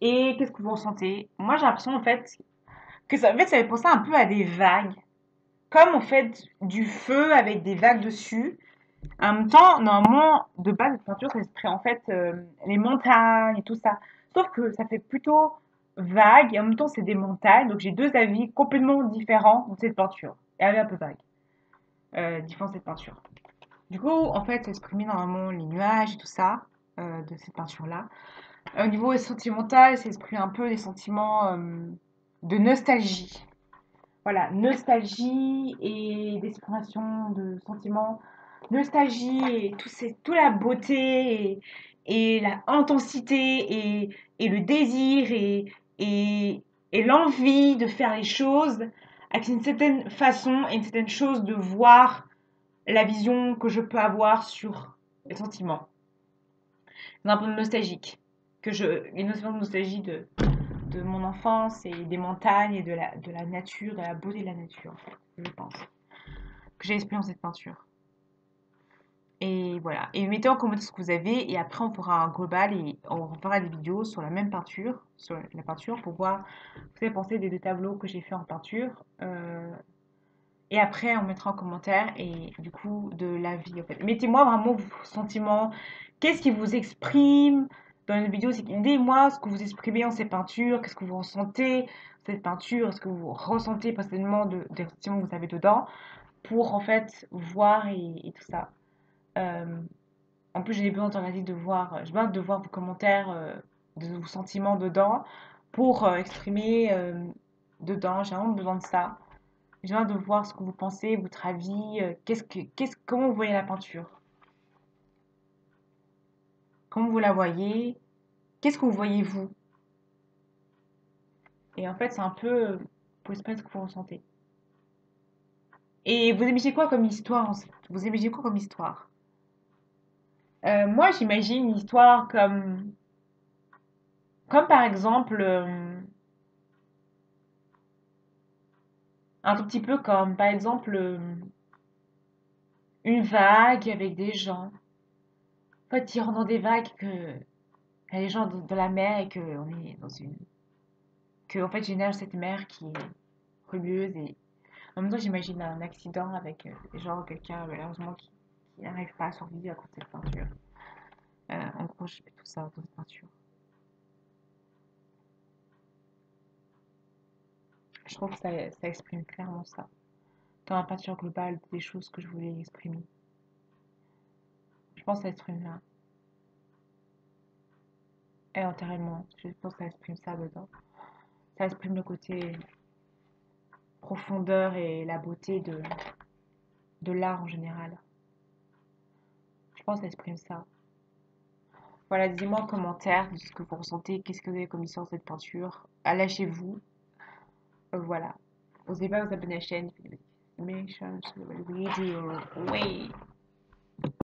Et qu'est-ce que vous ressentez? Moi, j'ai l'impression, en fait, que ça fait penser un peu à des vagues. Comme, en fait, du feu avec des vagues dessus. En même temps, normalement, de base, cette peinture, ça serait en fait les montagnes et tout ça. Sauf que ça fait plutôt vague et en même temps, c'est des montagnes. Donc, j'ai deux avis complètement différents de cette peinture. Et elle est un peu vague, différent de cette peinture. Du coup, en fait, ça exprimait normalement les nuages et tout ça de cette peinture-là. Au niveau sentimental, ça exprime un peu des sentiments de nostalgie. Voilà, nostalgie et d'expression de sentiments. Nostalgie et toute la beauté et la intensité et le désir et, et l'envie de faire les choses avec une certaine façon et une certaine chose de voir la vision que je peux avoir sur les sentiments. C'est un peu nostalgique. Une nostalgie de mon enfance et des montagnes et de la nature, de la beauté de la nature, en fait, je pense. Que j'ai exprimé dans cette peinture. Et voilà. Et mettez en commentaire ce que vous avez et après on fera un global et on fera des vidéos sur la même peinture, sur la peinture pour voir ce que vous avez pensé des deux tableaux que j'ai fait en peinture. Et après on mettra en commentaire et du coup de l'avis en fait. Mettez-moi vraiment vos sentiments. Qu'est-ce qui vous exprime dans une vidéo? Dites-moi ce que vous exprimez en ces peintures. Qu'est-ce que vous ressentez dans cette peinture? Est-ce que vous ressentez personnellement des sentiments que vous avez dedans? Pour en fait voir et tout ça. Euh, En plus, j'ai besoin j'ai besoin de voir vos commentaires, de vos sentiments dedans pour exprimer dedans. J'ai vraiment besoin de ça. J'ai besoin de voir ce que vous pensez, votre avis, comment vous voyez la peinture, comment vous la voyez, qu'est-ce que vous voyez vous. Et en fait, c'est un peu pour exprimer ce que vous ressentez. Et vous imaginez quoi comme histoire ensuite? Vous imaginez quoi comme histoire? Moi, j'imagine une histoire comme par exemple, un tout petit peu comme par exemple une vague avec des gens. En fait, ils rentrent dans des vagues que il y a des gens de la mer et que on est dans une que en fait j'ai nage cette mer qui est rugueuse et en même temps j'imagine un accident avec genre quelqu'un malheureusement qui n'arrive pas à survivre à cause de cette peinture. En gros, je fais tout ça dans cette peinture. Je trouve que ça exprime clairement ça. Dans la peinture globale des choses que je voulais exprimer. Je pense que ça exprime là. Et intérieurement, je pense que ça exprime ça dedans. Ça exprime le côté profondeur et la beauté de l'art en général. Je pense que ça exprime ça. Voilà, dites-moi en commentaire ce que vous ressentez, qu'est-ce que vous avez comme histoire de cette peinture. Ah, lâchez-vous. Voilà. N'osez pas vous abonner à la chaîne. Mais je suis vidéo. Oui.